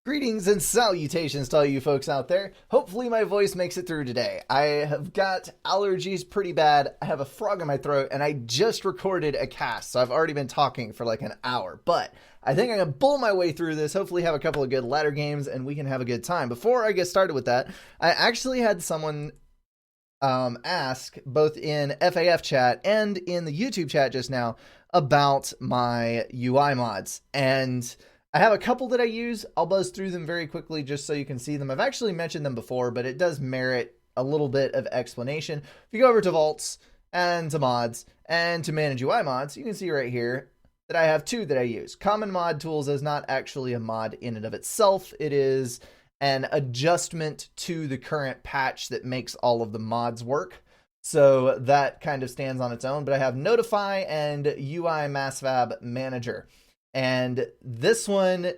Greetings and salutations to all you folks out there. Hopefully my voice makes it through today. I have got allergies pretty bad. I have a frog in my throat and I just recorded a cast. So I've already been talking for like an hour, but I think I'm going to bull my way through this. Hopefully have a couple of good ladder games and we can have a good time. Before I get started with that, I actually had someone ask both in FAF chat and in the YouTube chat just now about my UI mods, and I have a couple that I use. I'll buzz through them very quickly just so you can see them. I've actually mentioned them before, but it does merit a little bit of explanation. If you go over to Vaults and to Mods and to Manage UI Mods, you can see right here that I have two that I use. Common Mod Tools is not actually a mod in and of itself. It is an adjustment to the current patch that makes all of the mods work. So that kind of stands on its own. But I have Notify and UI MassFab Manager. And this one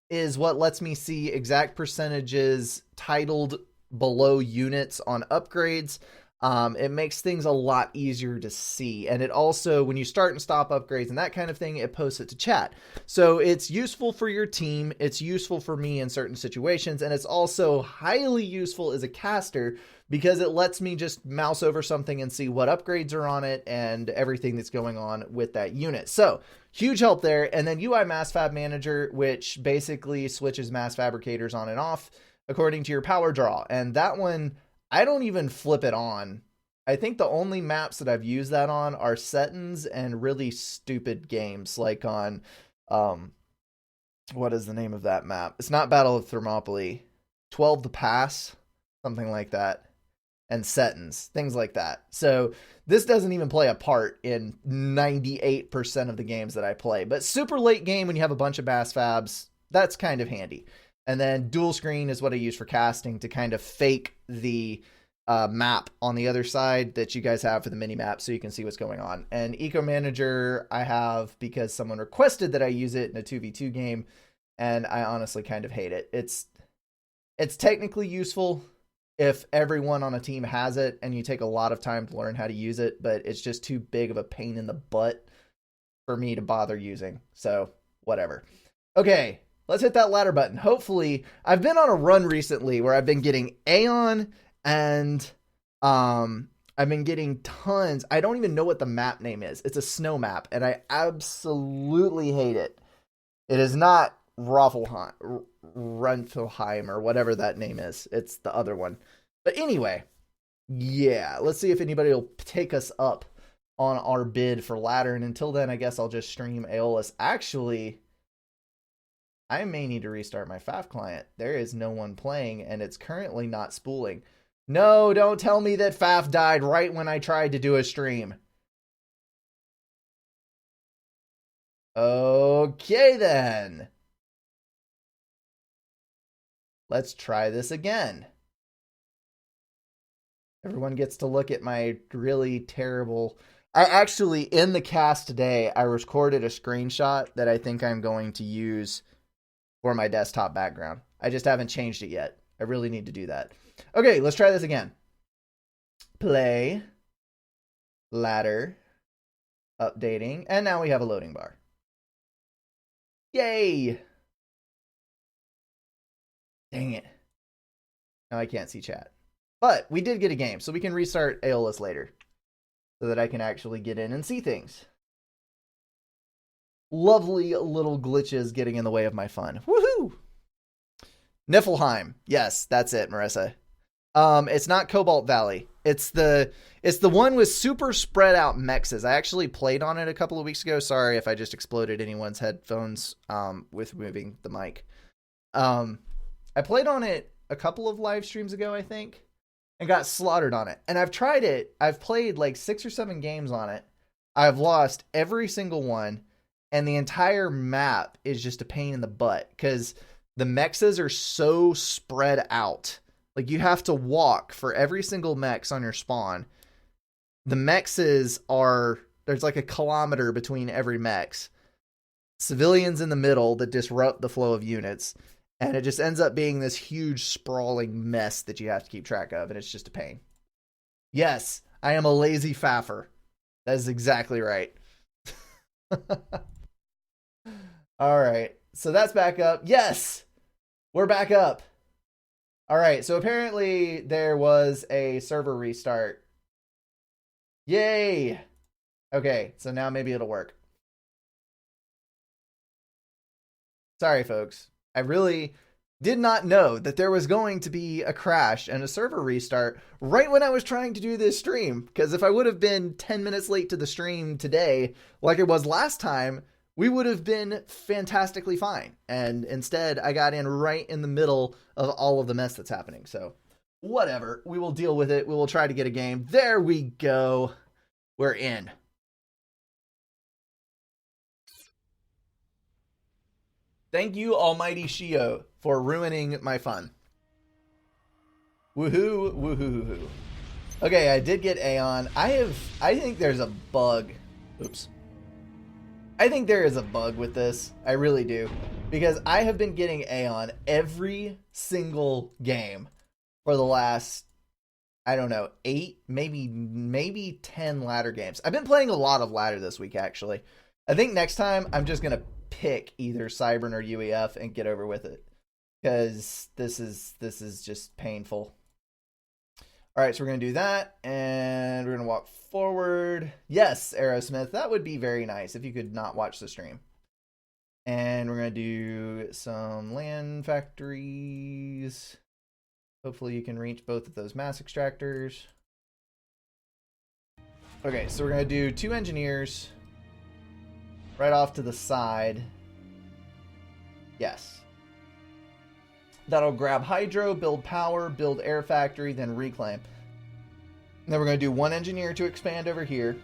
is what lets me see exact percentages titled below units on upgrades. It makes things a lot easier to see. And it also, when you start and stop upgrades and that kind of thing, it posts it to chat. So it's useful for your team. It's useful for me in certain situations. And it's also highly useful as a caster because it lets me just mouse over something and see what upgrades are on it and everything that's going on with that unit. So huge help there. And then UI MassFab Manager, which basically switches mass fabricators on and off according to your power draw. And that one, I don't even flip it on. I think the only maps that I've used that on are Settings and really stupid games like on, what is the name of that map? It's not Battle of Thermopylae. 12 the Pass, something like that. And Settings, things like that. So this doesn't even play a part in 98% of the games that I play. But super late game when you have a bunch of mass fabs, that's kind of handy. And then dual screen is what I use for casting to kind of fake the map on the other side that you guys have for the mini map so you can see what's going on. And Eco Manager I have because someone requested that I use it in a 2v2 game, and I honestly kind of hate it. It's technically useful if everyone on a team has it and you take a lot of time to learn how to use it, but it's just too big of a pain in the butt for me to bother using. So whatever. Okay. Let's hit that ladder button. Hopefully, I've been on a run recently where I've been getting Aeon and I've been getting tons. I don't even know what the map name is. It's a snow map, and I absolutely hate it. It is not Roffelheim or whatever that name is. It's the other one. But anyway, yeah, let's see if anybody will take us up on our bid for ladder. And until then, I guess I'll just stream Aeolus. Actually, I may need to restart my FAF client. There is no one playing, and it's currently not spooling. No, don't tell me that FAF died right when I tried to do a stream. Okay, then. Let's try this again. Everyone gets to look at my really terrible... I actually, in the cast today, I recorded a screenshot that I think I'm going to use for my desktop background. I just haven't changed it yet. I really need to do that. Okay, let's try this again. Play. Ladder. Updating. And now we have a loading bar. Yay! Dang it. Now I can't see chat. But we did get a game, so we can restart Aeolus later so that I can actually get in and see things. Lovely little glitches getting in the way of my fun. Woohoo! Niflheim. Yes, that's it, Marissa. It's not Cobalt Valley. It's the one with super spread out mexes. I actually played on it a couple of weeks ago. Sorry if I just exploded anyone's headphones with moving the mic. I played on it a couple of live streams ago, I think, and got slaughtered on it. And I've tried it. I've played like 6 or 7 games on it. I've lost every single one. And the entire map is just a pain in the butt because the mexes are so spread out. Like you have to walk for every single mex on your spawn. The mexes are, there's like a kilometer between every mex. Civilians in the middle that disrupt the flow of units. And it just ends up being this huge sprawling mess that you have to keep track of. And it's just a pain. Yes, I am a lazy faffer. That is exactly right. All right. So that's back up. Yes. We're back up. All right, so apparently there was a server restart. Yay! Okay, so now maybe it'll work. Sorry, folks. I really did not know that there was going to be a crash and a server restart right when I was trying to do this stream. Because if I would have been 10 minutes late to the stream today, like it was last time, we would have been fantastically fine. And instead, I got in right in the middle of all of the mess that's happening. So, whatever. We will deal with it. We will try to get a game. There we go. We're in. Thank you, Almighty Shio, for ruining my fun. Woohoo, woohoo, woohoo. Okay, I did get Aeon. I think there's a bug. Oops. I think there is a bug with this. I really do. Because I have been getting Aeon every single game for the last, I don't know, 8, maybe 10 ladder games. I've been playing a lot of ladder this week, actually. I think next time I'm just going to pick either Cybern or UEF and get over with it. Because this is just painful. Alright, so we're going to do that, and we're going to walk forward. Yes, Aerosmith, that would be very nice if you could not watch the stream. And we're going to do some land factories. Hopefully you can reach both of those mass extractors. Okay, so we're going to do 2 engineers right off to the side. Yes. That'll grab hydro, build power, build air factory, then reclaim. And then we're going to do 1 engineer to expand over here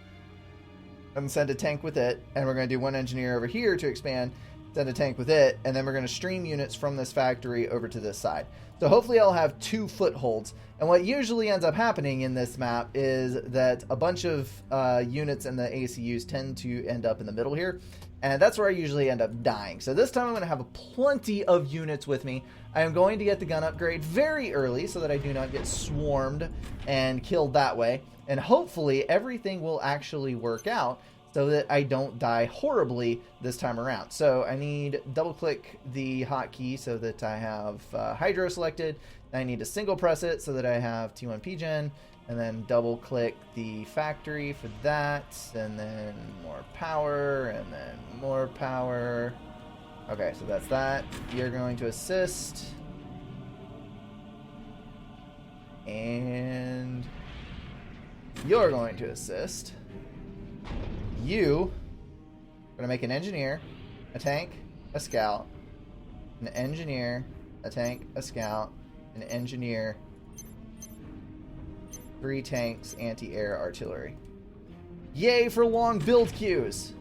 and send a tank with it. And we're going to do 1 engineer over here to expand, send a tank with it. And then we're going to stream units from this factory over to this side. So hopefully I'll have 2 footholds. And what usually ends up happening in this map is that a bunch of units in the ACUs tend to end up in the middle here. And that's where I usually end up dying. So this time I'm going to have plenty of units with me. I am going to get the gun upgrade very early so that I do not get swarmed and killed that way. And hopefully everything will actually work out so that I don't die horribly this time around. So I need double click the hotkey so that I have Hydro selected. I need to single press it so that I have T1 PGen, and then double click the factory for that, and then more power, and then more power. Okay, so that's that. You're going to assist. And you're going to assist. You are going to make an engineer, a tank, a scout, an engineer, a tank, a scout, an engineer, 3 tanks, anti-air artillery. Yay for long build queues!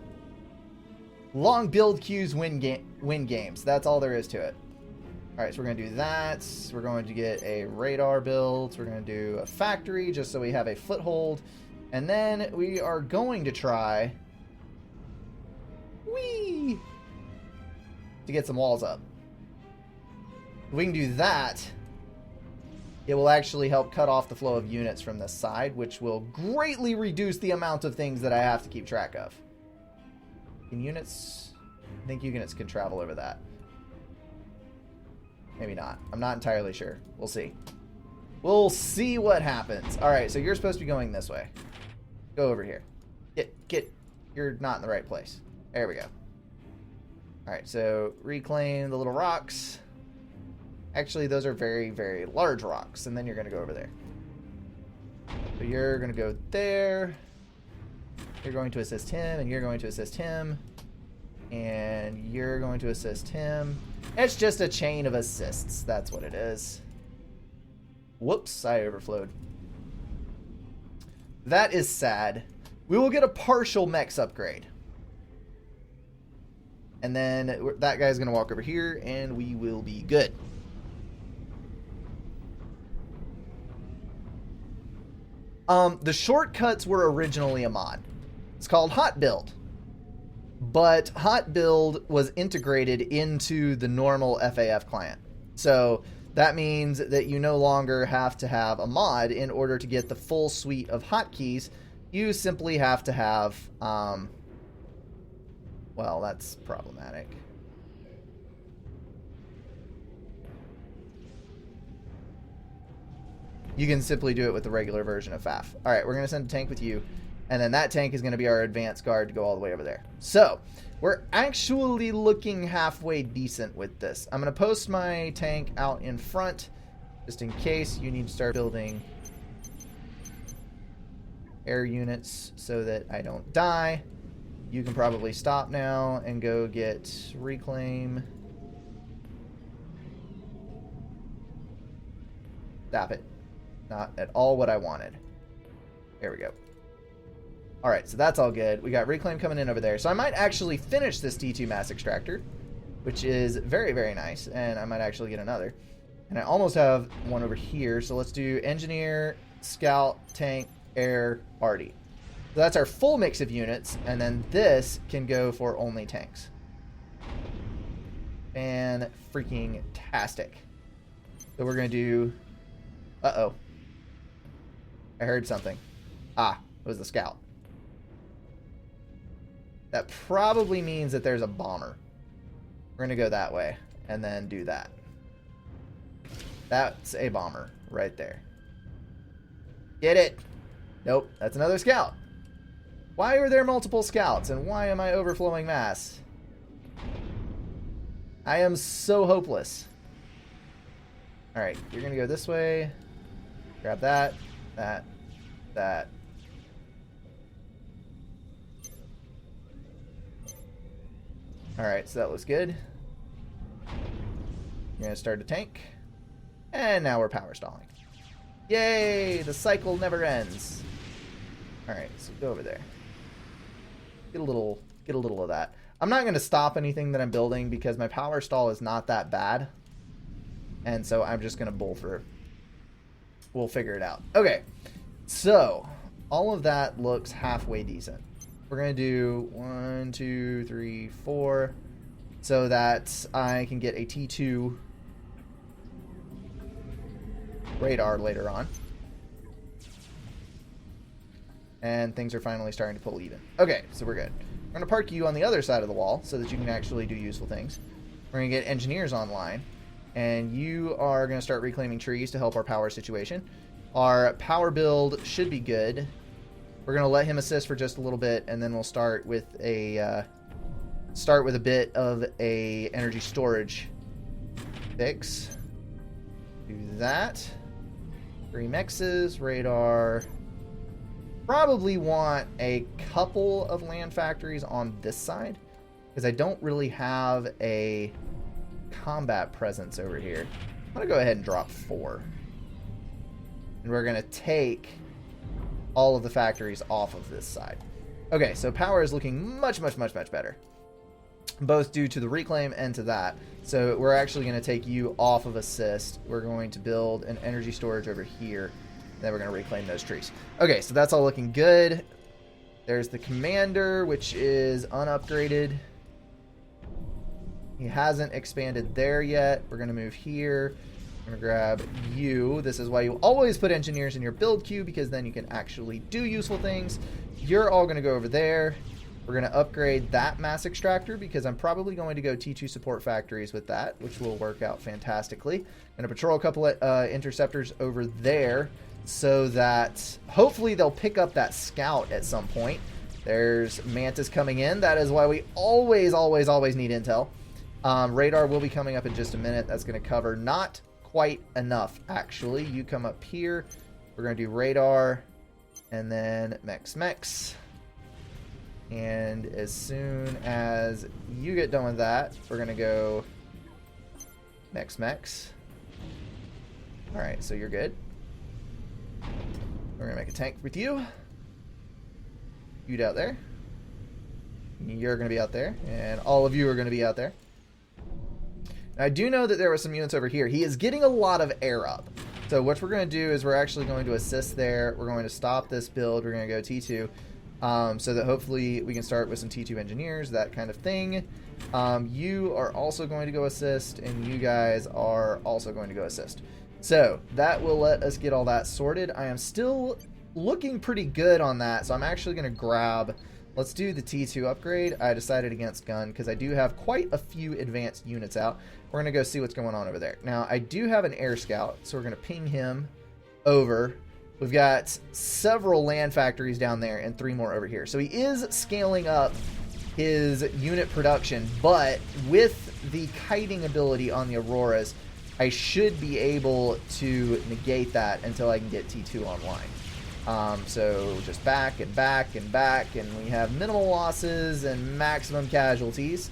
Long build queues win games. That's all there is to it. Alright, so we're going to do that. We're going to get a radar build. We're going to do a factory just so we have a foothold. And then we are going to try to get some walls up. If we can do that, it will actually help cut off the flow of units from this side, which will greatly reduce the amount of things that I have to keep track of. Can units... I think units can travel over that. Maybe not. I'm not entirely sure. We'll see. We'll see what happens. Alright, so you're supposed to be going this way. Go over here. Get... You're not in the right place. There we go. Alright, so reclaim the little rocks. Actually, those are very, very large rocks, and then you're going to go over there. So you're going to go there. You're going to assist him, and you're going to assist him. And you're going to assist him. It's just a chain of assists. That's what it is. Whoops, I overflowed. That is sad. We will get a partial mechs upgrade. And then that guy's going to walk over here, and we will be good. The shortcuts were originally a mod. It's called Hot Build. But Hot Build was integrated into the normal FAF client. So that means that you no longer have to have a mod in order to get the full suite of hotkeys. You simply have to have, well, that's problematic. you can simply do it with the regular version of FAF. All right, we're going to send a tank with you, and then that tank is going to be our advanced guard to go all the way over there. So we're actually looking halfway decent with this. I'm going to post my tank out in front just in case you need to start building air units so that I don't die. You can probably stop now and go get reclaim. Stop it. Not at all what I wanted. There we go. Alright, so that's all good. We got reclaim coming in over there. So I might actually finish this T2 mass extractor, which is very, very nice. And I might actually get another. And I almost have one over here. So let's do engineer, scout, tank, air, arty. So that's our full mix of units. And then this can go for only tanks. And freaking tastic. So we're going to do... Uh-oh. I heard something. Ah, it was the scout. That probably means that there's a bomber. We're going to go that way and then do that. That's a bomber right there. Get it? Nope, that's another scout. Why are there multiple scouts and why am I overflowing mass? I am so hopeless. Alright, you're going to go this way. Grab that, that. Alright, so that looks good. You're going to start a tank. And now we're power stalling. Yay! The cycle never ends. Alright, so go over there. Get a little of that. I'm not going to stop anything that I'm building because my power stall is not that bad. And so I'm just going to bull through. We'll figure it out. Okay, so all of that looks halfway decent. We're going to do 1, 2, 3, 4 so that I can get a T2 radar later on. And things are finally starting to pull even. Okay, so we're good. We're going to park you on the other side of the wall so that you can actually do useful things. We're going to get engineers online. And you are going to start reclaiming trees to help our power situation. Our power build should be good. We're going to let him assist for just a little bit, and then we'll start with a bit of a energy storage fix. Do that. 3 mexes, radar. Probably want a couple of land factories on this side because I don't really have a combat presence over here. I'm going to go ahead and drop 4. And we're going to take all of the factories off of this side. Okay, so power is looking much better. Both due to the reclaim and to that. So we're actually going to take you off of assist. We're going to build an energy storage over here. And then we're going to reclaim those trees. Okay, so that's all looking good. There's the commander, which is unupgraded. He hasn't expanded there yet. We're going to move here. I'm going to grab you. This is why you always put engineers in your build queue, because then you can actually do useful things. You're all going to go over there. We're going to upgrade that mass extractor because I'm probably going to go T2 support factories with that, which will work out fantastically. I'm going to patrol a couple of interceptors over there so that hopefully they'll pick up that scout at some point. There's Mantis coming in. That is why we always need intel. Radar will be coming up in just a minute. That's going to cover not quite enough, actually. You come up here. We're going to do radar and then mex. And as soon as you get done with that, we're going to go mex. Alright, so you're good. We're going to make a tank with you. You out there. You're going to be out there. And all of you are going to be out there. Now, I do know that there were some units over here. He is getting a lot of air up. So what we're going to do is we're actually going to assist there. We're going to stop this build. We're going to go T2. So that hopefully we can start with some T2 engineers, that kind of thing. You are also going to go assist, and you guys are also going to go assist. So that will let us get all that sorted. I am still looking pretty good on that, so I'm actually going to grab... Let's do the T2 upgrade. I decided against gun because I do have quite a few advanced units out. We're going to go see what's going on over there. Now, I do have an air scout, so we're going to ping him over. We've got several land factories down there and 3 more over here. So he is scaling up his unit production, but with the kiting ability on the Auroras, I should be able to negate that until I can get T2 online. So just back and back and back, and we have minimal losses and maximum casualties.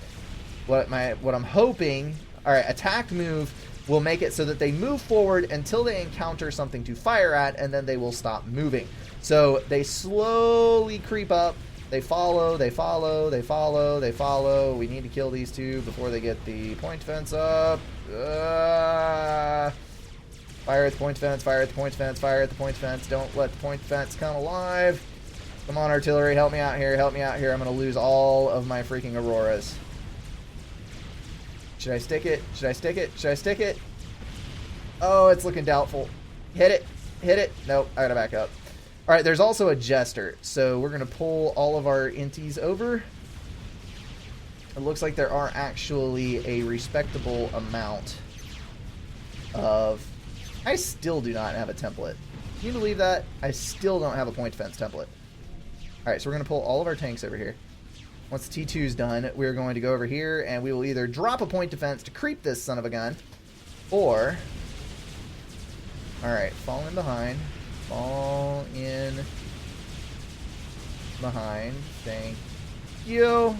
What I'm hoping, all right, attack move will make it so that they move forward until they encounter something to fire at, and then they will stop moving. So they slowly creep up. They follow, they follow, they follow, they follow. We need to kill these 2 before they get the point defense up. Fire at the point defense, fire at the point defense, fire at the point defense. Don't let the point defense come alive. Come on, artillery, help me out here, help me out here. I'm going to lose all of my freaking Auroras. Should I stick it? Should I stick it? Should I stick it? Oh, it's looking doubtful. Hit it. Hit it. Nope, I gotta back up. All right, there's also a Jester, so we're going to pull all of our inties over. It looks like there are actually a respectable amount of... I still do not have a template. Can you believe that? I still don't have a point defense template. All right, so we're going to pull all of our tanks over here. Once the T2 is done, we're going to go over here, and we will either drop a point defense to creep this son of a gun, or... Alright, fall in behind. Fall in behind. Thank you.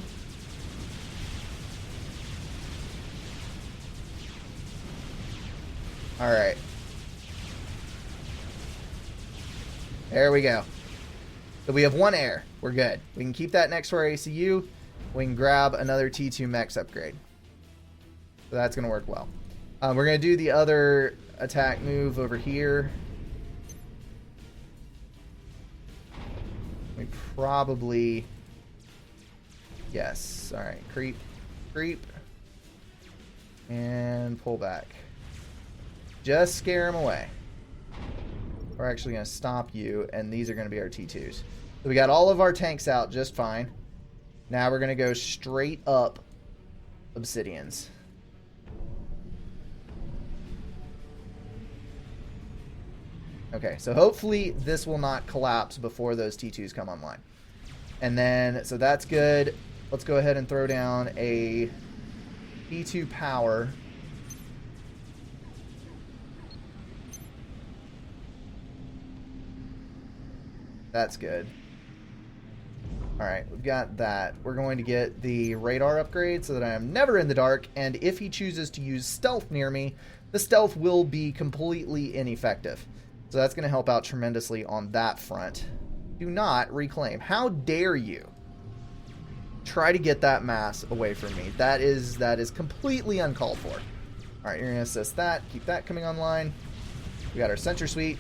Alright. There we go. So we have 1 air. We're good. We can keep that next to our ACU. We can grab another T2 Mex upgrade. So that's going to work well. We're going to do the other attack move over here. We probably... Yes. Alright. Creep. Creep. And pull back. Just scare them away. We're actually going to stop you, and these are going to be our T2s. So we got all of our tanks out just fine. Now we're going to go straight up Obsidians. Okay, so hopefully this will not collapse before those T2s come online. And then, so that's good. Let's go ahead and throw down a T2 power. That's good. Alright, we've got that. We're going to get the radar upgrade so that I am never in the dark, and if he chooses to use stealth near me, the stealth will be completely ineffective. So that's going to help out tremendously on that front. Do not reclaim. How dare you try to get that mass away from me? That is completely uncalled for. Alright, you're going to assist that. Keep that coming online. We got our sentry suite.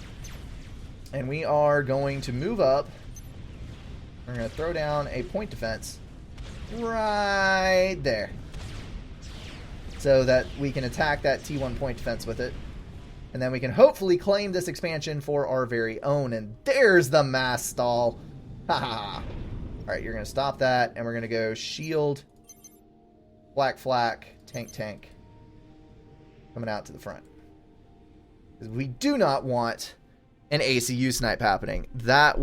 And we are going to move up. We're going to throw down a point defense right there, so that we can attack that T1 point defense with it. And then we can hopefully claim this expansion for our very own. And there's the mass stall. Haha. Alright, you're going to stop that. And we're going to go shield, flak, flak, tank, tank. Coming out to the front. Because we do not want an ACU snipe happening. That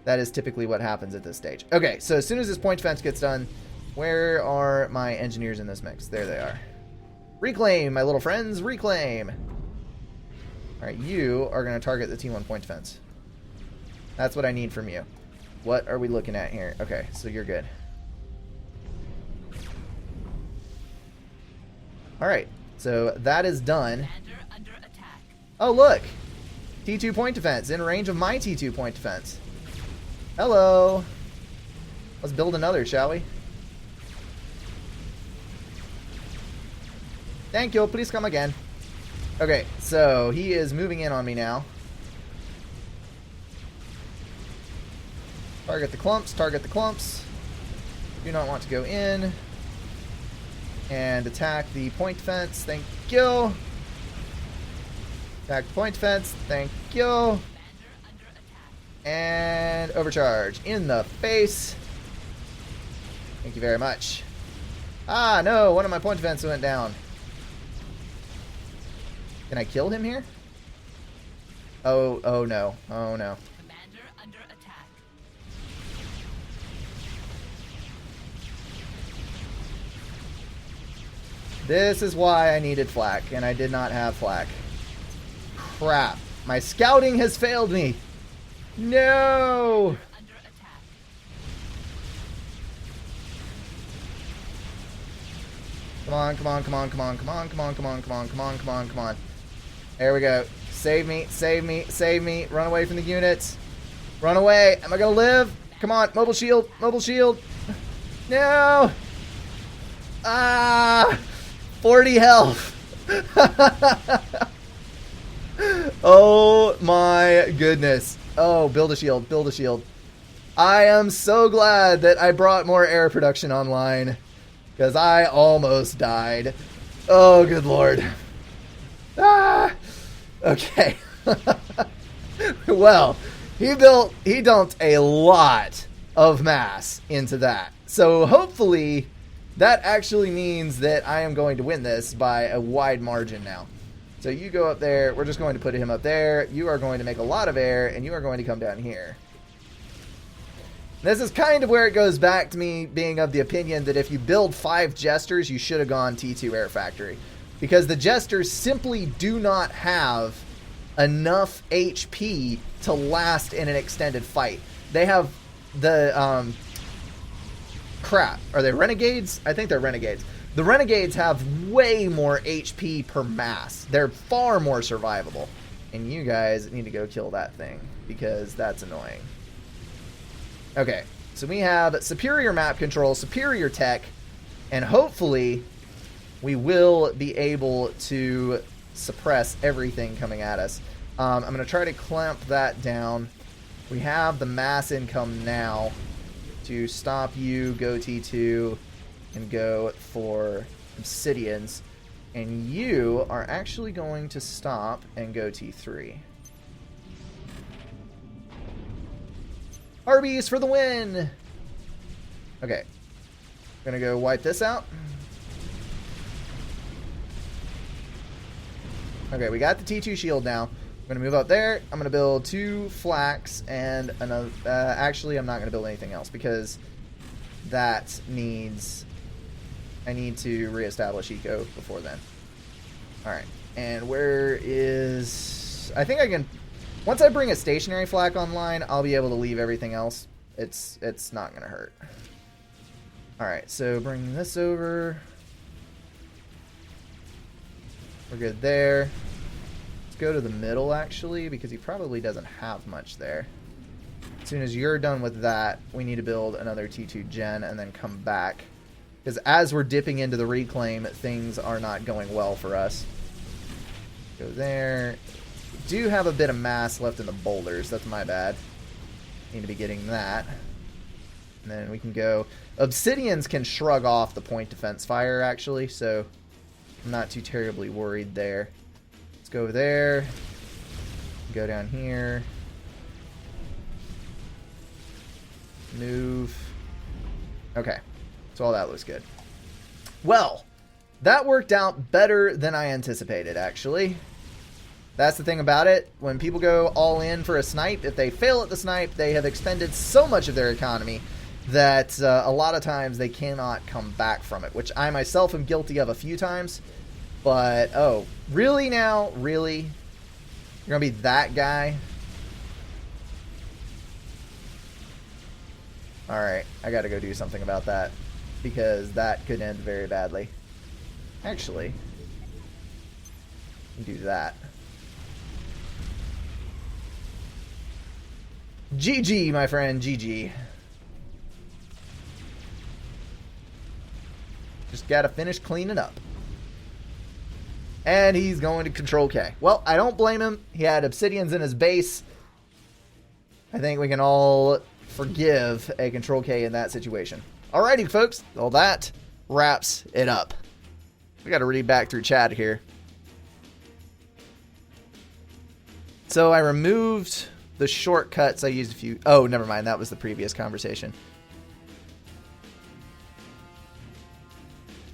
is typically what happens at this stage. Okay, so as soon as this point defense gets done, where are my engineers in this mix? There they are. Reclaim, my little friends, reclaim. Alright, you are going to target the T1 point defense. That's what I need from you. What are we looking at here? Okay, so you're good. Alright, so that is done. Under attack. Oh, look! T2 point defense, in range of my T2 point defense. Hello! Let's build another, shall we? Thank you, please come again. Okay, so he is moving in on me now. Target the clumps, target the clumps. Do not want to go in. And attack the point defense, thank you. Attack the point defense, thank you. And overcharge in the face. Thank you very much. Ah, no, one of my point defense went down. Can I kill him here? Oh no. Oh no. Commander under attack. This is why I needed flak, and I did not have flak. Crap. My scouting has failed me. No! Under attack. Come on, come on, come on, come on, come on, come on, come on, come on, come on, come on, come on. There we go. Save me, save me, save me. Run away from the units. Run away. Am I gonna live? Come on, mobile shield, mobile shield. No! Ah! 40 health. Oh my goodness. Oh, build a shield, build a shield. I am so glad that I brought more air production online, because I almost died. Oh, good lord. Ah! Okay. Well, he dumped a lot of mass into that. So hopefully that actually means that I am going to win this by a wide margin now. So you go up there. We're just going to put him up there. You are going to make a lot of air, and you are going to come down here. This is kind of where it goes back to me being of the opinion that if you build 5 Jesters, you should have gone T2 Air Factory. Because the Jesters simply do not have enough HP to last in an extended fight. They have the, crap. Are they Renegades? I think they're Renegades. The Renegades have way more HP per mass. They're far more survivable. And you guys need to go kill that thing, because that's annoying. Okay, so we have superior map control, superior tech, and hopefully we will be able to suppress everything coming at us. I'm going to try to clamp that down. We have the mass income now to stop you, go T2, and go for Obsidians. And you are actually going to stop and go T3. Arby's for the win! Okay. Gonna go wipe this out. Okay, we got the T2 shield now. I'm gonna move up there. I'm gonna build 2 flax and another. Actually, I'm not gonna build anything else because that needs. I need to reestablish eco before then. All right, and where is? I think I can. Once I bring a stationary flak online, I'll be able to leave everything else. It's not gonna hurt. All right, so bring this over. We're good there. Let's go to the middle, actually, because he probably doesn't have much there. As soon as you're done with that, we need to build another T2 gen and then come back. Because as we're dipping into the reclaim, things are not going well for us. Go there. We do have a bit of mass left in the boulders. That's my bad. Need to be getting that. And then we can go... Obsidians can shrug off the point defense fire, actually, so I'm not too terribly worried there. Let's go over there. Go down here. Move. Okay. So all that looks good. Well, that worked out better than I anticipated, actually. That's the thing about it. When people go all in for a snipe, if they fail at the snipe, they have expended so much of their economy that a lot of times they cannot come back from it, which I myself am guilty of a few times. But, oh, really now? Really? You're going to be that guy? Alright, I got to go do something about that, because that could end very badly. Actually, do that. GG, my friend, GG. Just gotta finish cleaning up. And he's going to Control K. Well, I don't blame him. He had Obsidians in his base. I think we can all forgive a Control K in that situation. Alrighty, folks. Well, that wraps it up. We gotta read back through chat here. So I removed the shortcuts. I used a few... Oh, never mind. That was the previous conversation.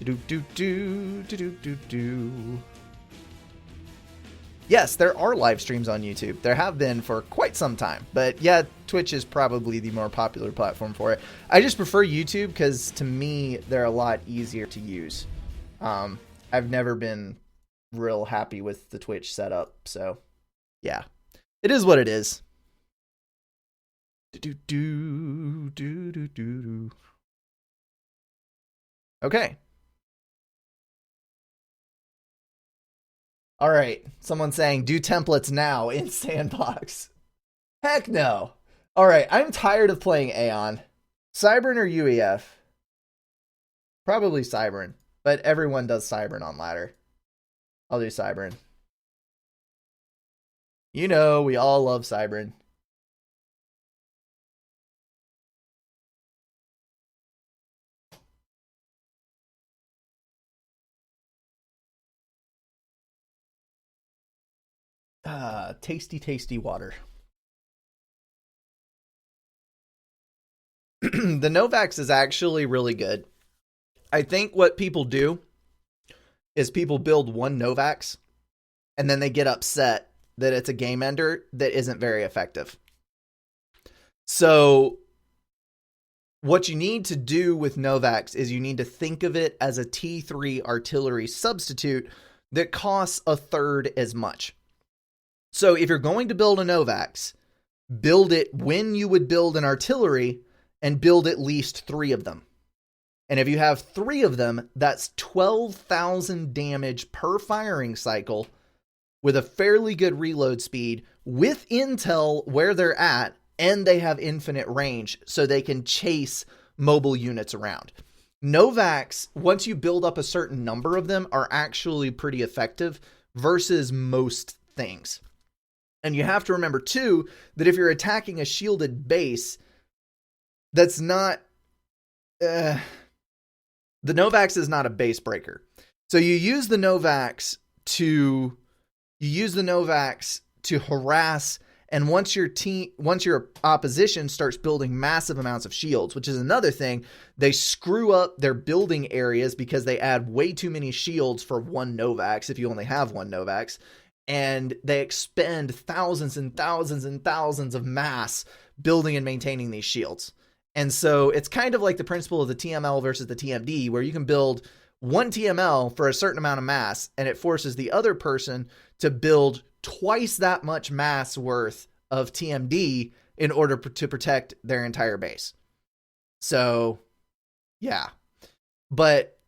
Do do do do do do do. Yes, there are live streams on YouTube. There have been for quite some time. But yeah, Twitch is probably the more popular platform for it. I just prefer YouTube because to me, they're a lot easier to use. I've never been real happy with the Twitch setup. So yeah, it is what it is. Okay. All right. Someone saying do templates now in Sandbox. Heck no. All right. I'm tired of playing Aeon. Cybern or UEF? Probably Cybern, but everyone does Cybern on ladder. I'll do Cybern. You know, we all love Cybern. Tasty, tasty water. The Novax is actually really good. I think what people do is people build one Novax and then they get upset that it's a game ender that isn't very effective. So what you need to do with Novax is you need to think of it as a T3 artillery substitute that costs a third as much. So if you're going to build a Novax, build it when you would build an artillery and build at least 3 of them. And if you have 3 of them, that's 12,000 damage per firing cycle with a fairly good reload speed with intel where they're at, and they have infinite range so they can chase mobile units around. Novax, once you build up a certain number of them, are actually pretty effective versus most things. And you have to remember, too, that if you're attacking a shielded base, that's not... the Novax is not a base breaker. So you use the Novax to harass, and once your opposition starts building massive amounts of shields, which is another thing, they screw up their building areas because they add way too many shields for one Novax if you only have one Novax. And they expend thousands and thousands and thousands of mass building and maintaining these shields. And so it's kind of like the principle of the TML versus the TMD, where you can build one TML for a certain amount of mass, and it forces the other person to build twice that much mass worth of TMD in order to protect their entire base. So, yeah. But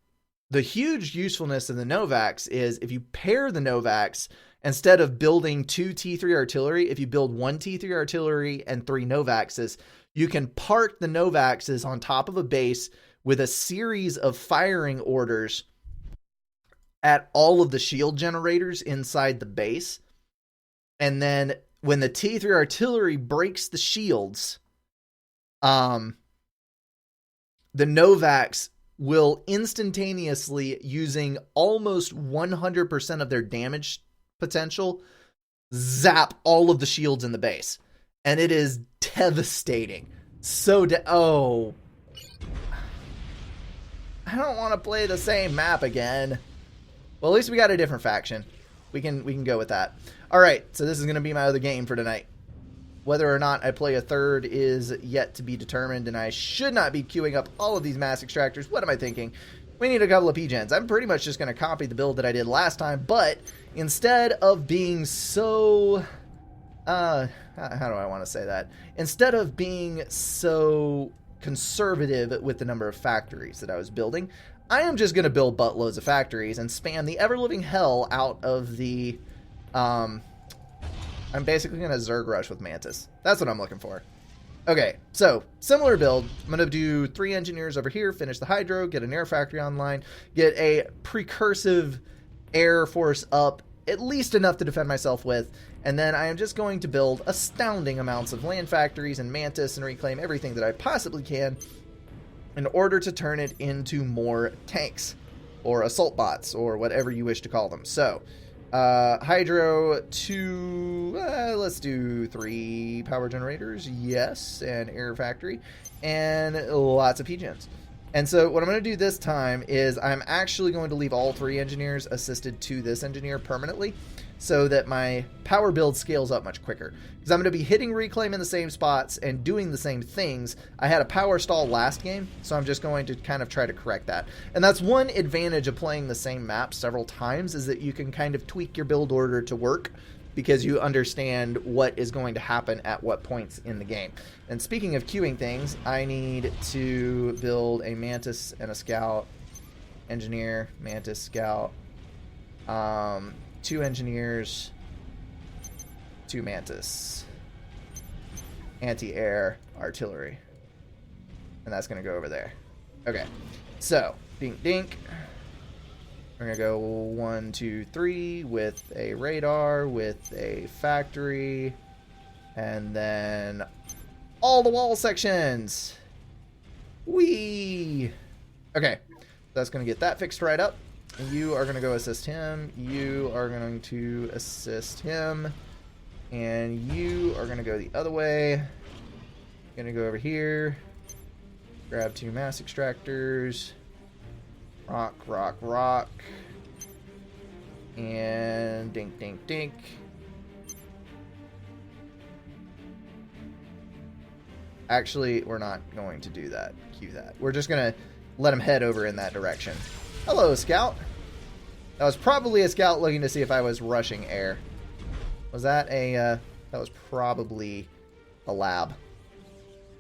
the huge usefulness of the Novax is if you pair the Novax, instead of building 2 T3 artillery, if you build 1 T3 artillery and 3 Novaxes, you can park the Novaxes on top of a base with a series of firing orders at all of the shield generators inside the base. And then when the T3 artillery breaks the shields, the Novax will instantaneously, using almost 100% of their damage potential, zap all of the shields in the base. And it is devastating. I don't want to play the same map again. Well, at least we got a different faction. We can go with that. All right, so this is going to be my other game for tonight. Whether or not I play a third is yet to be determined, and I should not be queuing up all of these mass extractors. What am I thinking? We need a couple of P-gens. I'm pretty much just going to copy the build that I did last time, but instead of being so... how do I want to say that? Instead of being so conservative with the number of factories that I was building, I am just going to build buttloads of factories and spam the ever-living hell out of the... I'm basically going to Zerg rush with Mantis. That's what I'm looking for. Okay, so, similar build. I'm going to do 3 engineers over here, finish the Hydro, get an air factory online, get a precursive air force up, at least enough to defend myself with, and then I am just going to build astounding amounts of land factories and Mantis and reclaim everything that I possibly can in order to turn it into more tanks, or assault bots, or whatever you wish to call them. So, Hydro 2, let's do 3 power generators, yes, and air factory, and lots of P-gens. And so what I'm going to do this time is I'm actually going to leave all 3 engineers assisted to this engineer permanently so that my power build scales up much quicker. Because I'm going to be hitting reclaim in the same spots and doing the same things. I had a power stall last game, so I'm just going to kind of try to correct that. And that's one advantage of playing the same map several times, is that you can kind of tweak your build order to work, because you understand what is going to happen at what points in the game. And speaking of queuing things, I need to build a Mantis and a Scout. Engineer, Mantis, Scout. 2 engineers, 2 Mantis. Anti-air, artillery. And that's going to go over there. Okay, so, dink dink. We're going to go 1, 2, 3 with a radar, with a factory, and then all the wall sections. Whee! Okay, that's going to get that fixed right up. You are going to go assist him. You are going to assist him. And you are going to go the other way. Going to go over here. Grab 2 mass extractors. Rock, rock, rock. And dink, dink, dink. Actually, we're not going to do that. Cue that. We're just going to let him head over in that direction. Hello, Scout. That was probably a Scout looking to see if I was rushing air. Was that a, that was probably a lab.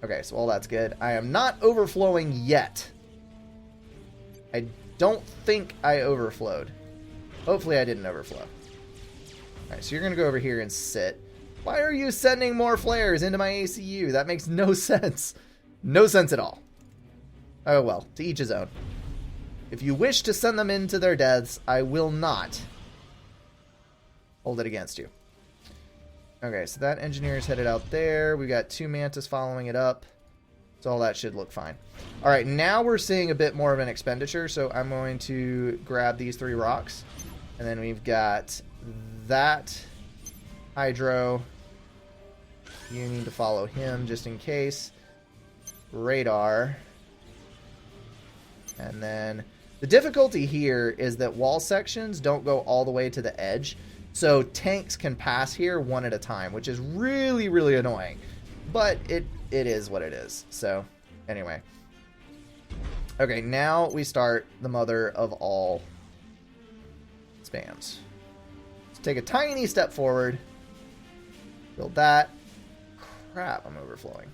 Okay, so all that's good. I am not overflowing yet. I don't think I overflowed. Hopefully I didn't overflow. Alright, so you're going to go over here and sit. Why are you sending more flares into my ACU? That makes no sense. No sense at all. Oh well, to each his own. If you wish to send them into their deaths, I will not hold it against you. Okay, so that engineer is headed out there. We got 2 Mantis following it up. So all that should look fine. All right, now we're seeing a bit more of an expenditure. So I'm going to grab these 3 rocks. And then we've got that hydro. You need to follow him just in case. Radar. And then the difficulty here is that wall sections don't go all the way to the edge. So tanks can pass here one at a time, which is really, really annoying. But it is what it is. So, anyway. Okay, now we start the mother of all spams. Let's take a tiny step forward. Build that. Crap, I'm overflowing.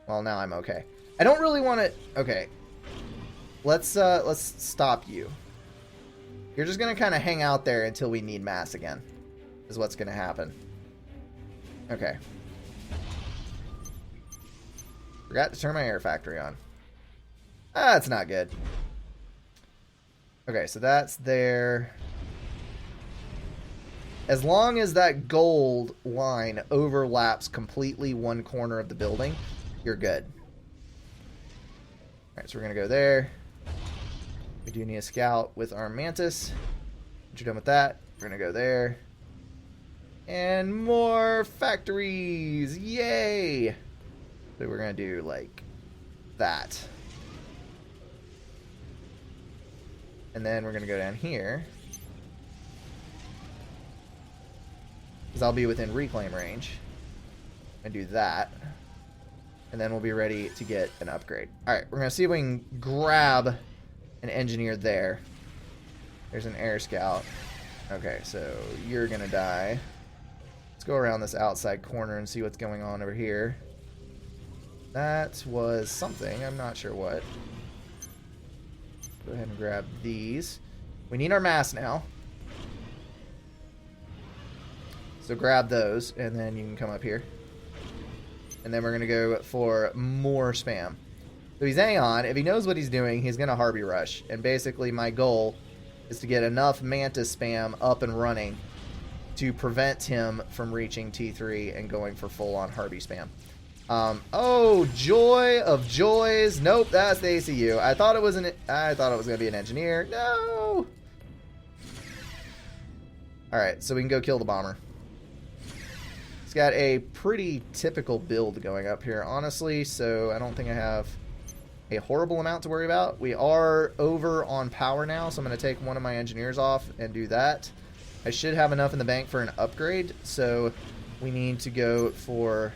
Well, now I'm okay. I don't really want to... Okay. Let's stop you. You're just going to kind of hang out there until we need mass again. Is what's going to happen. Okay. Forgot to turn my air factory on. Ah, that's not good. Okay, so that's there. As long as that gold line overlaps completely one corner of the building, you're good. Alright, so we're going to go there. We do need a scout with our Mantis. Once you're done with that, we're going to go there. And more factories! Yay! So we're going to do like that. And then we're going to go down here. Because I'll be within reclaim range. And do that. And then we'll be ready to get an upgrade. Alright, we're going to see if we can grab an engineer there. There's an air scout. Okay, so you're going to die. Let's go around this outside corner and see what's going on over here. That was something. I'm not sure what. Go ahead and grab these. We need our mass now. So grab those, and then you can come up here. And then we're going to go for more spam. So he's Aeon. If he knows what he's doing, he's going to Harvey Rush. And basically my goal is to get enough Mantis spam up and running to prevent him from reaching T3 and going for full-on Harvey spam. Oh, joy of joys. Nope, that's the ACU. I thought it was going to be an engineer. No! Alright, so we can go kill the bomber. It's got a pretty typical build going up here, honestly, so I don't think I have a horrible amount to worry about. We are over on power now, so I'm going to take one of my engineers off and do that. I should have enough in the bank for an upgrade, so we need to go for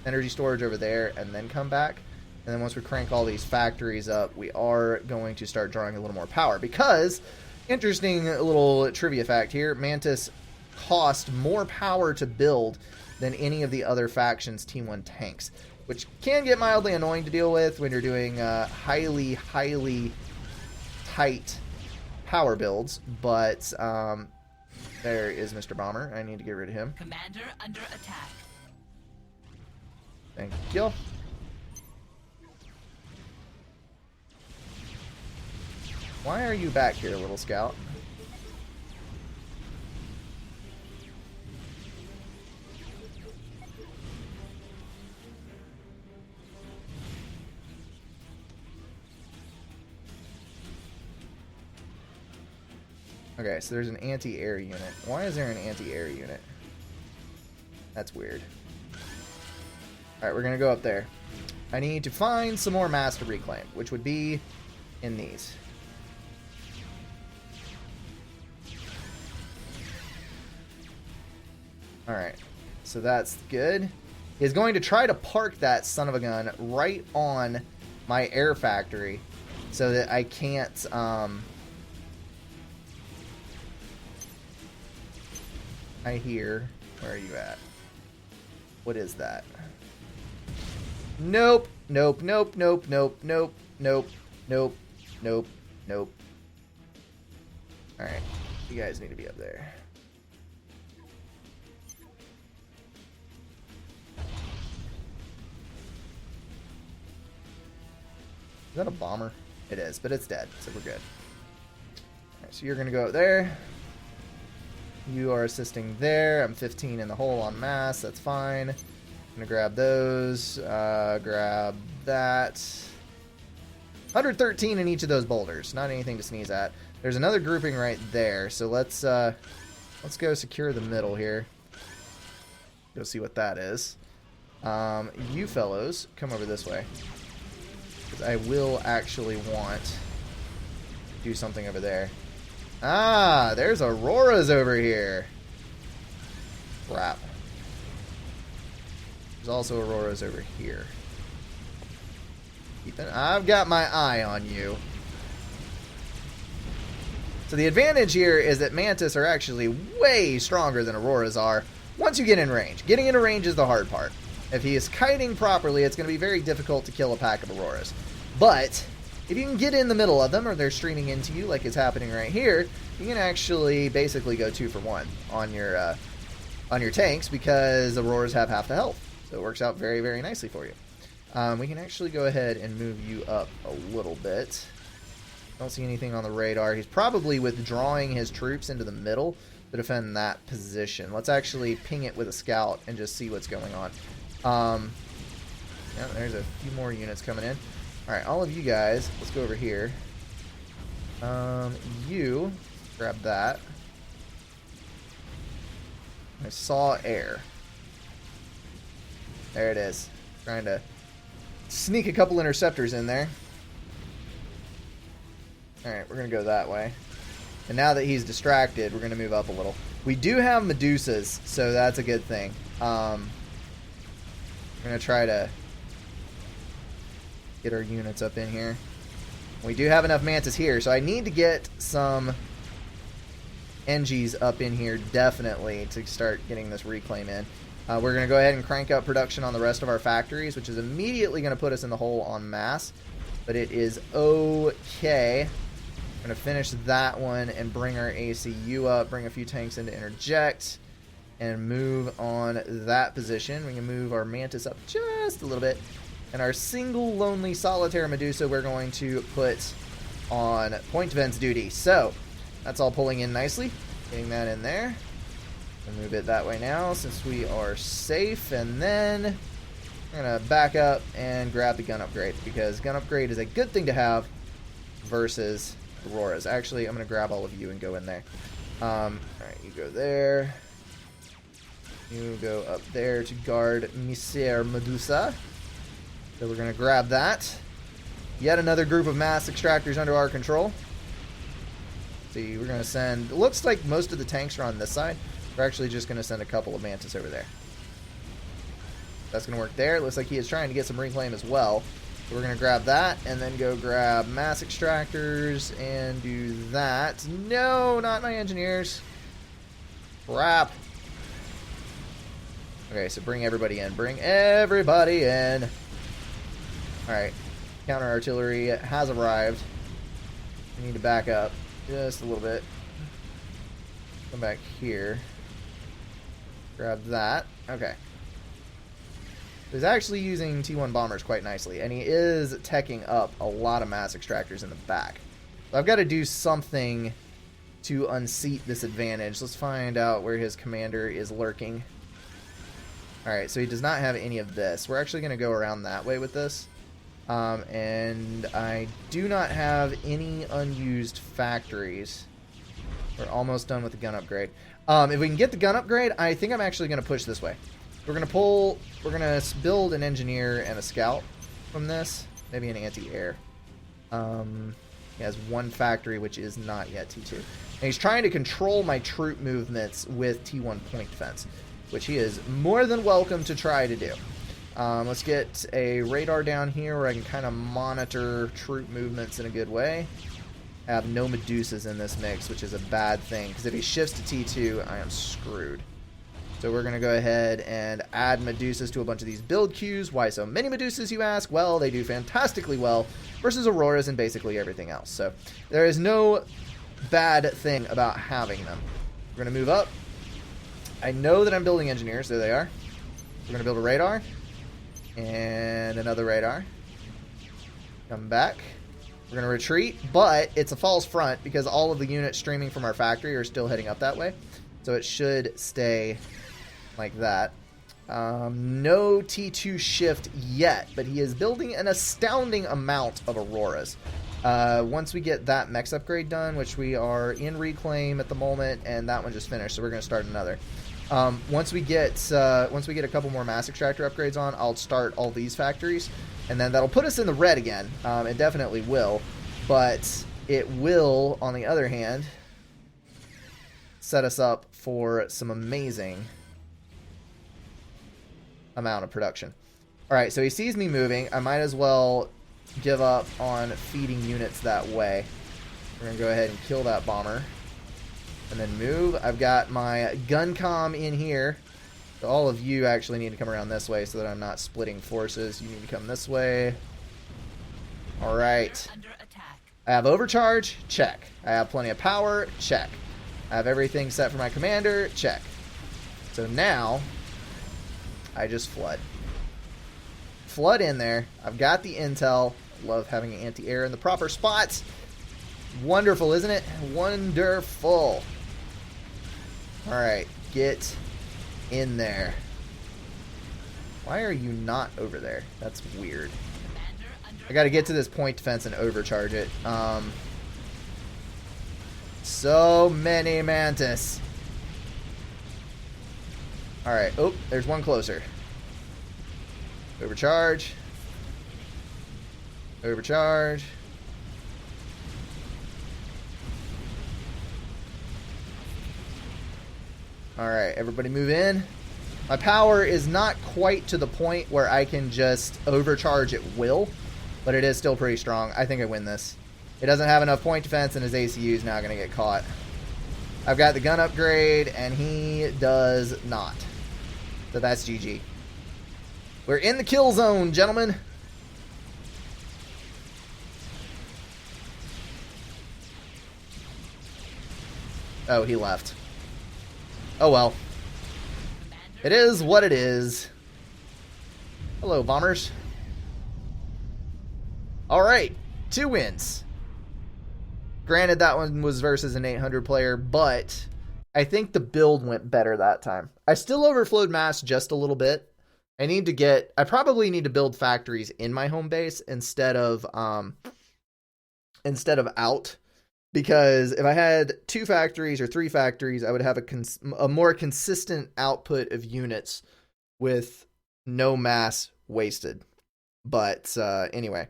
energy storage over there and then come back. And then once we crank all these factories up, we are going to start drawing a little more power. Because, interesting little trivia fact here, Mantis cost more power to build than any of the other factions' T1 tanks, which can get mildly annoying to deal with when you're doing highly tight power builds. But there is Mr. Bomber. I need to get rid of him. Commander under attack. Thank you. Why are you back here, little scout? Okay, so there's an anti-air unit. Why is there an anti-air unit? That's weird. Alright, we're gonna go up there. I need to find some more mass to reclaim, which would be in these. Alright, so that's good. He's going to try to park that son of a gun right on my air factory so that I can't, I hear... Where are you at? What is that? Nope. Nope, nope, nope, nope, nope, nope, nope, nope, nope. Alright, you guys need to be up there. Is that a bomber? It is, but it's dead, so we're good. Alright, so you're going to go up there. You are assisting there. I'm 15 in the hole on mass. That's fine. I'm going to grab those. Grab that. 113 in each of those boulders. Not anything to sneeze at. There's another grouping right there. So let's go secure the middle here. Go see what that is. You fellows, come over this way. Because I will actually want to do something over there. Ah, there's Auroras over here. Crap. There's also Auroras over here. Ethan, I've got my eye on you. So the advantage here is that Mantis are actually way stronger than Auroras are once you get in range. Getting into range is the hard part. If he is kiting properly, it's going to be very difficult to kill a pack of Auroras. But if you can get in the middle of them, or they're streaming into you like is happening right here, you can actually basically go 2 for 1 on your tanks because Auroras have half the health. So it works out very, very nicely for you. We can actually go ahead and move you up a little bit. Don't see anything on the radar. He's probably withdrawing his troops into the middle to defend that position. Let's actually ping it with a scout and just see what's going on. Yeah, there's a few more units coming in. Alright, all of you guys, let's go over here. You, grab that. I saw air. There it is. Trying to sneak a couple interceptors in there. Alright, we're going to go that way. And now that he's distracted, we're going to move up a little. We do have Medusas, so that's a good thing. We're going to try to get our units up in here. We do have enough Mantis here, so I need to get some NGs up in here definitely to start getting this reclaim in. We're going to go ahead and crank up production on the rest of our factories, which is immediately going to put us in the hole en masse. But it is okay. I'm going to finish that one and bring our ACU up, bring a few tanks in to interject, and move on that position. We can move our Mantis up just a little bit. And our single, lonely, solitaire Medusa we're going to put on point defense duty. So, that's all pulling in nicely. Getting that in there. We'll move it that way now since we are safe. And then we're going to back up and grab the gun upgrade, because gun upgrade is a good thing to have versus Auroras. Actually, I'm going to grab all of you and go in there. Alright, you go there. You go up there to guard Monsieur Medusa. So we're going to grab that. yet another group of mass extractors under our control. See, we're going to send... It looks like most of the tanks are on this side. We're actually just going to send a couple of Mantis over there. That's going to work there. It looks like he is trying to get some reclaim as well. So we're going to grab that and then go grab mass extractors and do that. No, not my engineers. Crap. Okay, so bring everybody in. Bring everybody in. Alright. Counter artillery has arrived. We need to back up just a little bit. Come back here. Grab that. Okay. He's actually using T1 bombers quite nicely, and he is teching up a lot of mass extractors in the back. So I've got to do something to unseat this advantage. Let's find out where his commander is lurking. Alright, so he does not have any of this. We're actually going to go around that way with this. And I do not have any unused factories. We're almost done with the gun upgrade. If we can get the gun upgrade, I think I'm actually going to push this way. We're going to build an engineer and a scout from this. Maybe an anti-air. He has one factory, which is not yet T2. And he's trying to control my troop movements with T1 point defense, which he is more than welcome to try to do. Let's get a radar down here where I can kind of monitor troop movements in a good way. I have no Medusas in this mix, which is a bad thing, because if he shifts to T2, I am screwed. So we're going to go ahead and add Medusas to a bunch of these build queues. Why so many Medusas, you ask? Well, they do fantastically well versus Auroras and basically everything else. So there is no bad thing about having them. We're going to move up. I know that I'm building engineers. There they are. We're going to build a radar. And another radar. Come back. We're going to retreat, but it's a false front because all of the units streaming from our factory are still heading up that way. So it should stay like that. No T2 shift yet, but he is building an astounding amount of Auroras. Once we get that mech upgrade done, which we are in reclaim at the moment, and that one just finished, so we're going to start another. Once we get a couple more mass extractor upgrades on, I'll start all these factories, and then that'll put us in the red again. It definitely will, but it will, on the other hand, set us up for some amazing amount of production. Alright, so he sees me moving. I might as well give up on feeding units that way. We're going to go ahead and kill that bomber. And then move. I've got my gun comm in here. So all of you actually need to come around this way so that I'm not splitting forces. You need to come this way. Alright. I have overcharge. Check. I have plenty of power. Check. I have everything set for my commander. Check. So now, I just flood. Flood in there. I've got the intel. Love having an anti-air in the proper spots. Wonderful, isn't it? Wonderful. Alright, get in there. Why are you not over there? That's weird. I gotta get to this point defense and overcharge it. So many Mantis. Alright, oh, there's one closer. Overcharge. Overcharge. Alright, everybody move in. My power is not quite to the point where I can just overcharge at will, but it is still pretty strong. I think I win this. It doesn't have enough point defense, and his ACU is now going to get caught. I've got the gun upgrade, and he does not. So that's GG. We're in the kill zone, gentlemen. Oh, he left. Oh well. It is what it is. Hello, bombers. Alright, 2 wins. Granted, that one was versus an 800 player, but I think the build went better that time. I still overflowed mass just a little bit. I probably need to build factories in my home base instead of out. Because if I had 2 factories or 3 factories, I would have a more consistent output of units with no mass wasted. But anyway,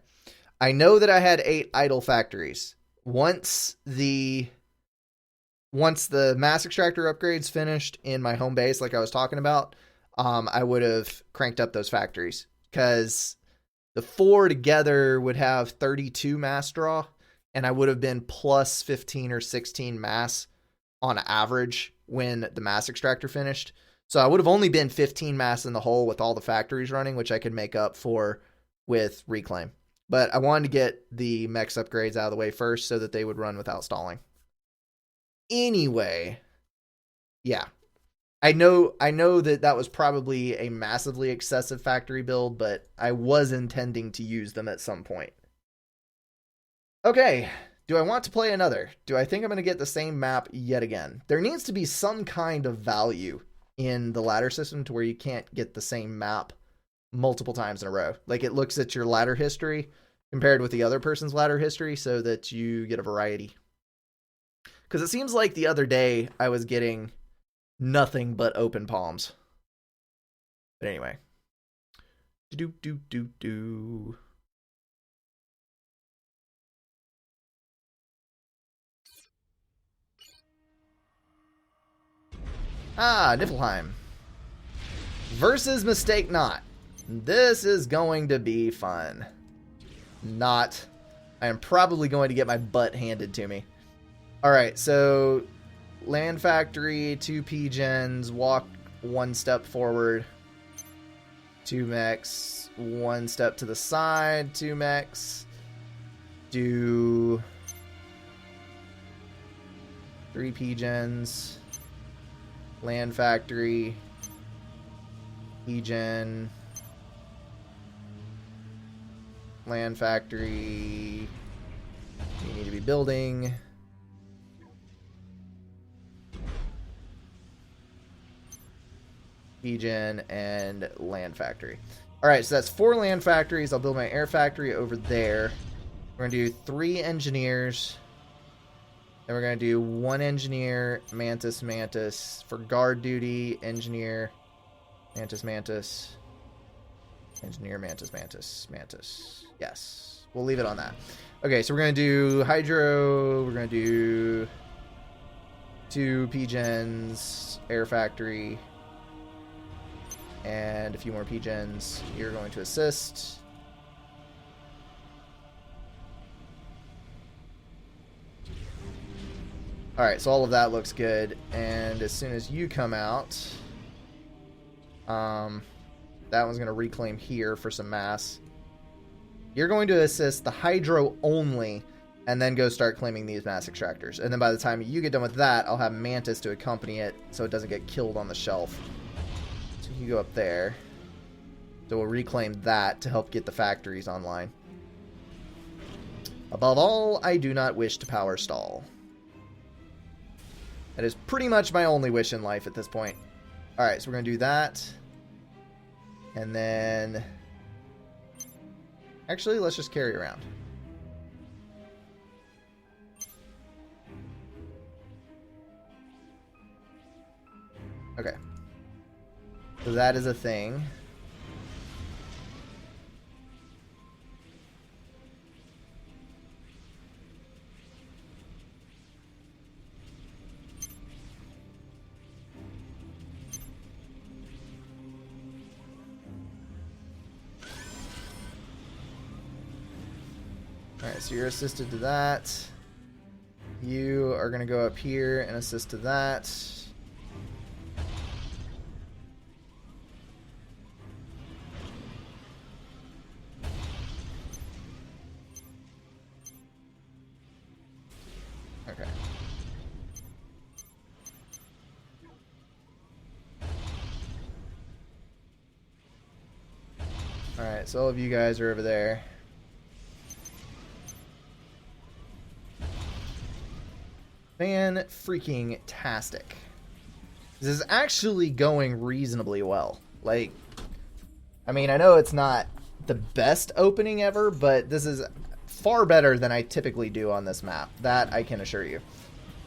I know that I had 8 idle factories. Once the mass extractor upgrades finished in my home base, like I was talking about, I would have cranked up those factories, because the 4 together would have 32 mass draw, and I would have been plus 15 or 16 mass on average when the mass extractor finished. So I would have only been 15 mass in the hole with all the factories running, which I could make up for with Reclaim. But I wanted to get the mechs upgrades out of the way first so that they would run without stalling. Anyway, yeah. I know that was probably a massively excessive factory build, but I was intending to use them at some point. Okay, do I want to play another? Do I think I'm going to get the same map yet again? There needs to be some kind of value in the ladder system to where you can't get the same map multiple times in a row. Like, it looks at your ladder history compared with the other person's ladder history so that you get a variety. Because it seems like the other day I was getting nothing but open palms. But anyway. Do. Niflheim. Versus Mistake Not. This is going to be fun. Not. I am probably going to get my butt handed to me. Alright, so Land Factory, 2 P-Gens, walk 1 step forward, 2 mechs, 1 step to the side, 2 mechs, do 3 P-Gens, Land Factory, P-Gen, Land Factory, you need to be building, P-Gen, and Land Factory. Alright, so that's 4 Land Factories. I'll build my Air Factory over there. We're going to do 3 Engineers. Then we're going to do 1 Engineer, Mantis, for guard duty, Engineer, Mantis, Engineer, Mantis. Yes, we'll leave it on that. Okay, so we're going to do Hydro, we're going to do 2 P-Gens, Air Factory, and a few more P-Gens. You're going to assist. Alright, so all of that looks good. And as soon as you come out, that one's going to reclaim here for some mass. You're going to assist the Hydro only, and then go start claiming these mass extractors. And then by the time you get done with that, I'll have Mantis to accompany it so it doesn't get killed on the shelf. So you go up there. So we'll reclaim that to help get the factories online. Above all, I do not wish to power stall. That is pretty much my only wish in life at this point. Alright, so we're going to do that. And then... actually, let's just carry around. Okay. So that is a thing. Alright, so you're assisted to that. You are going to go up here and assist to that. Okay. Alright, so all of you guys are over there. Fan-freaking-tastic. This is actually going reasonably well. Like, I mean, I know it's not the best opening ever, but this is far better than I typically do on this map. That I can assure you.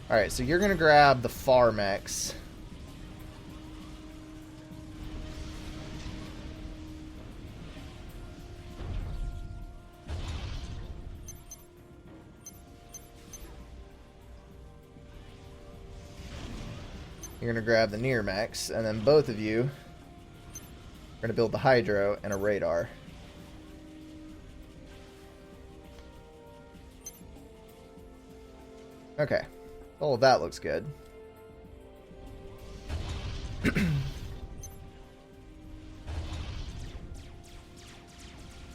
Alright, so you're going to grab the Farmex. You're going to grab the near mechs, and then both of you are going to build the Hydro and a radar. Okay. All of that looks good.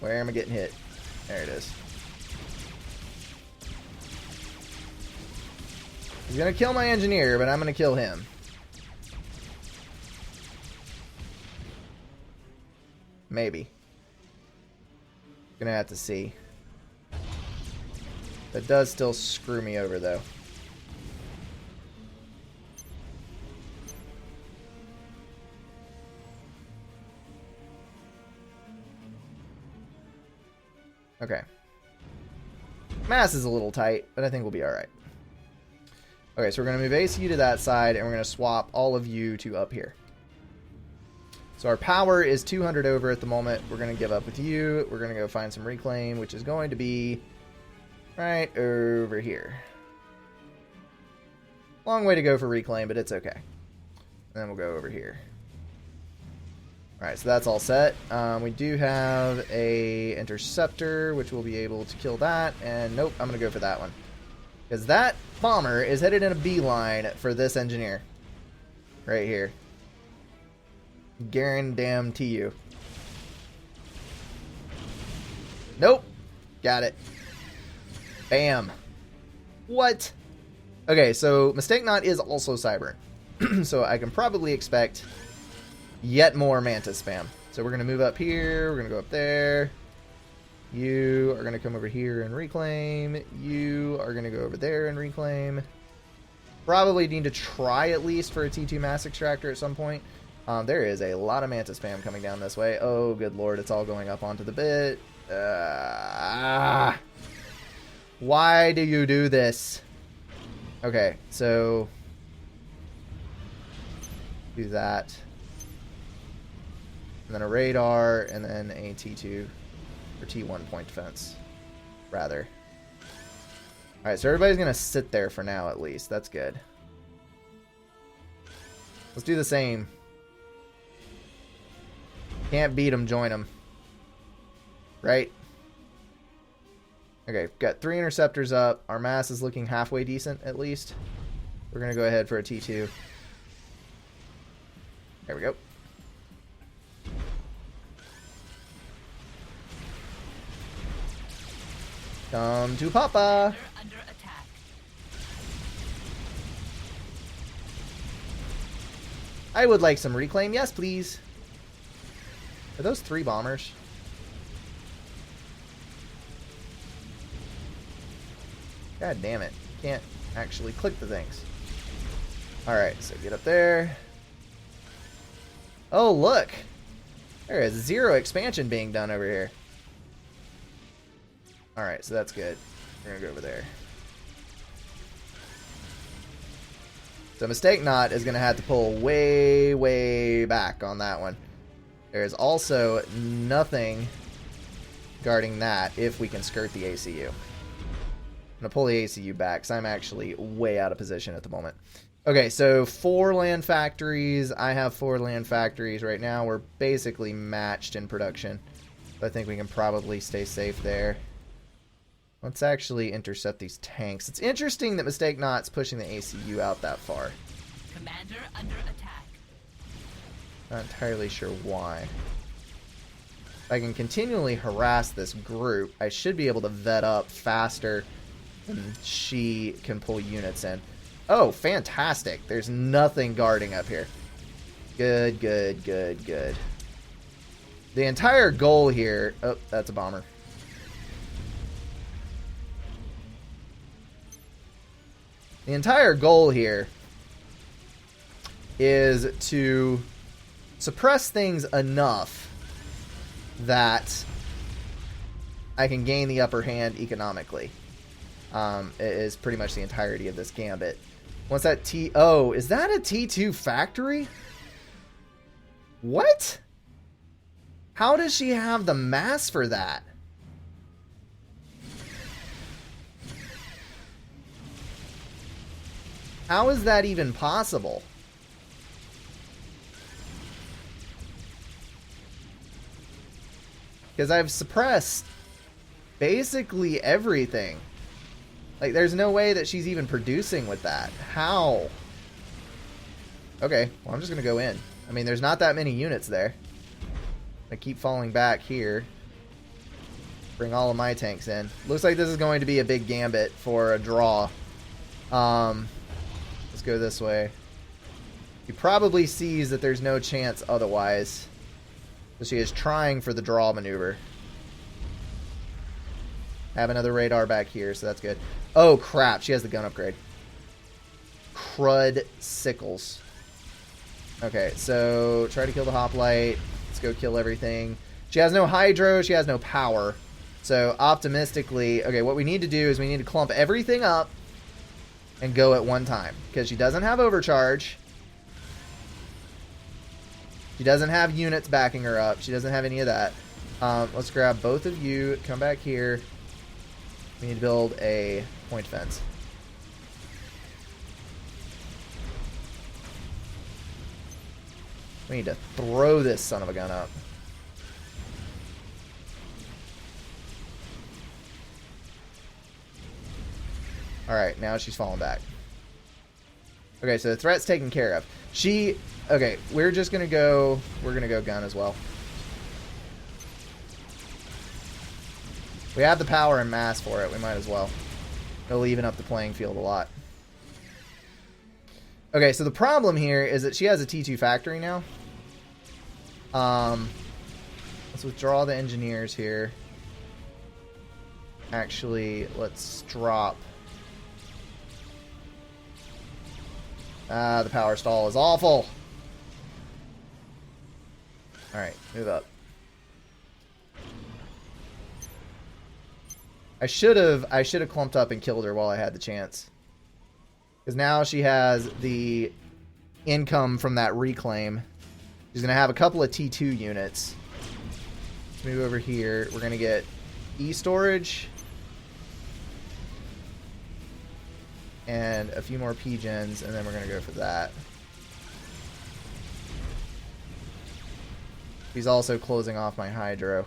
Where am I getting hit? There it is. He's gonna kill my engineer, but I'm gonna kill him. Maybe. Gonna have to see. That does still screw me over, though. Okay. Mass is a little tight, but I think we'll be alright. Okay, so we're going to move ACU to that side, and we're going to swap all of you to up here. So our power is 200 over at the moment. We're going to give up with you. We're going to go find some reclaim, which is going to be right over here. Long way to go for reclaim, but it's okay. And then we'll go over here. Alright, so that's all set. We do have a interceptor, which will be able to kill that. And nope, I'm going to go for that one. Because that bomber is headed in a beeline for this engineer. Right here. Guarantee you. Nope. Got it. Bam. What? Okay, so Mistake Not is also Cybern. So I can probably expect yet more Mantis spam. So we're going to move up here. We're going to go up there. You are going to come over here and reclaim. You are going to go over there and reclaim. Probably need to try at least for a T2 mass extractor at some point. There is a lot of Mantis spam coming down this way. Oh, good lord. It's all going up onto the bit. Why do you do this? Okay, so do that. And then a radar, and then a T2, or T1 point defense, rather. Alright, so everybody's going to sit there for now, at least. That's good. Let's do the same. Can't beat them, join them. Right? Okay, got 3 interceptors up. Our mass is looking halfway decent, at least. We're going to go ahead for a T2. There we go. Come to Papa. Under attack. I would like some reclaim. Yes, please. Are those 3 bombers? God damn it. Can't actually click the things. Alright, so get up there. Oh, look. There is 0 expansion being done over here. Alright, so that's good. We're gonna go over there. So Mistake Not is gonna have to pull way, way back on that one. There's also nothing guarding that if we can skirt the ACU. I'm gonna pull the ACU back because I'm actually way out of position at the moment. Okay, so 4 land factories. I have 4 land factories right now. We're basically matched in production. So I think we can probably stay safe there. Let's actually intercept these tanks. It's interesting that Mistake Not's pushing the ACU out that far. Commander under attack. Not entirely sure why. If I can continually harass this group, I should be able to vet up faster than she can pull units in. Oh, fantastic. There's nothing guarding up here. Good, good, good, good. The entire goal here... Oh, that's a bomber. The entire goal here is to suppress things enough that I can gain the upper hand economically. Is pretty much the entirety of this gambit. Once that Oh, is that a T2 factory? What? How does she have the mass for that? How is that even possible? because I've suppressed basically everything. Like, there's no way that she's even producing with that. How? Okay, well, I'm just going to go in. I mean, there's not that many units there. I keep falling back here. Bring all of my tanks in. Looks like this is going to be a big gambit for a draw. Let's go this way. He probably sees that there's no chance otherwise. So she is trying for the draw maneuver. Have another radar back here, so that's good. Oh, crap. She has the gun upgrade. Crud sickles. Okay, so try to kill the hoplite. Let's go kill everything. She has no hydro. She has no power. So optimistically, okay, what we need to do is we need to clump everything up and go at one time. Because she doesn't have overcharge. She doesn't have units backing her up. She doesn't have any of that. Let's grab both of you. Come back here. We need to build a point fence. We need to throw this son of a gun up. Alright, now she's falling back. Okay, so the threat's taken care of. Okay, we're just gonna go... We're gonna go gun as well. We have the power and mass for it. We might as well. It'll even up the playing field a lot. Okay, so the problem here is that she has a T2 factory now. Let's withdraw the engineers here. Actually, let's drop... the power stall is awful. Alright, move up. I should have clumped up and killed her while I had the chance. Because now she has the income from that reclaim. She's going to have a couple of T2 units. Let's move over here. We're going to get E-storage. And a few more P-gens, and then we're going to go for that. He's also closing off my hydro.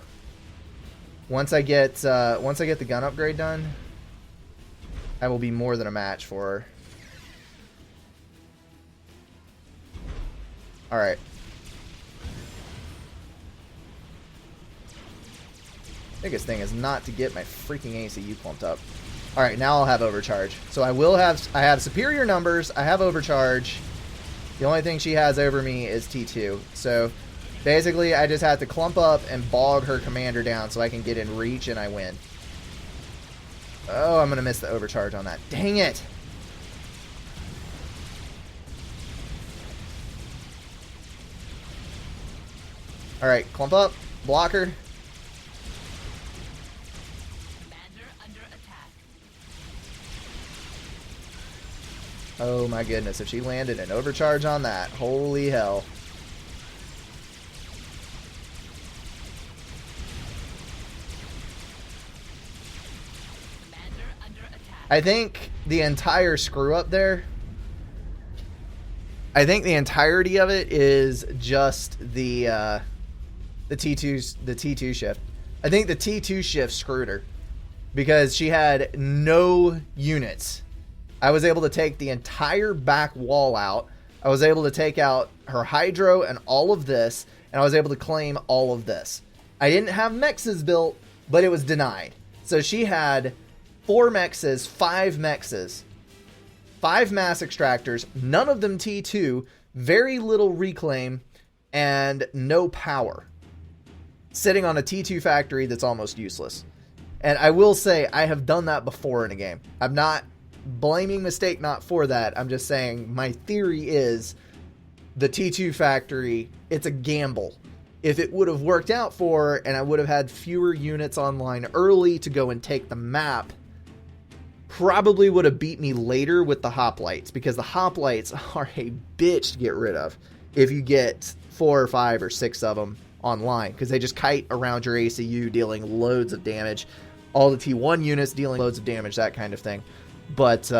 Once I get the gun upgrade done, I will be more than a match for her. Alright. Biggest thing is not to get my freaking ACU clumped up. Alright, now I'll have overcharge. So I have superior numbers, I have overcharge. The only thing she has over me is T2. So basically, I just have to clump up and bog her commander down so I can get in reach and I win. Oh, I'm going to miss the overcharge on that. Dang it! Alright, clump up. Block her. Commander under attack. Oh my goodness, if she landed an overcharge on that, holy hell. I think the entire screw up there, I think the entirety of it is just the T2 shift. I think the T2 shift screwed her because she had no units. I was able to take the entire back wall out. I was able to take out her hydro and all of this, and I was able to claim all of this. I didn't have mexes built, but it was denied. So she had 4 mexes, 5 mexes, 5 mass extractors, none of them T2, very little reclaim, and no power. Sitting on a T2 factory that's almost useless. And I will say, I have done that before in a game. I'm not blaming Mistake Not for that. I'm just saying, my theory is, the T2 factory, it's a gamble. If it would have worked out for her, and I would have had fewer units online early to go and take the map, probably would have beat me later with the hoplites, because the hoplites are a bitch to get rid of if you get 4 or 5 or 6 of them online, because they just kite around your ACU dealing loads of damage, all the T1 units dealing loads of damage, that kind of thing. But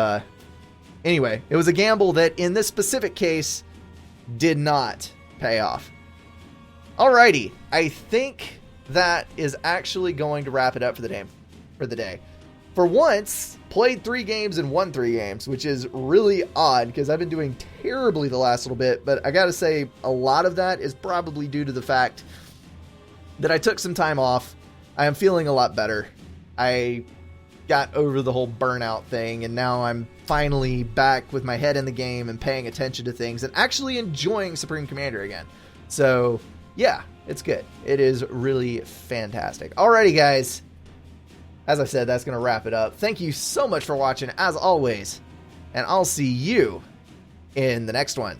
anyway, it was a gamble that in this specific case did not pay off. Alrighty, I think that is actually going to wrap it up for the day. For once, played 3 games and won 3 games, which is really odd because I've been doing terribly the last little bit, but I gotta say a lot of that is probably due to the fact that I took some time off. I am feeling a lot better. I got over the whole burnout thing, and now I'm finally back with my head in the game and paying attention to things and actually enjoying Supreme Commander again. So yeah, it's good. It is really fantastic. Alrighty, guys. As I said, that's going to wrap it up. Thank you so much for watching, as always, and I'll see you in the next one.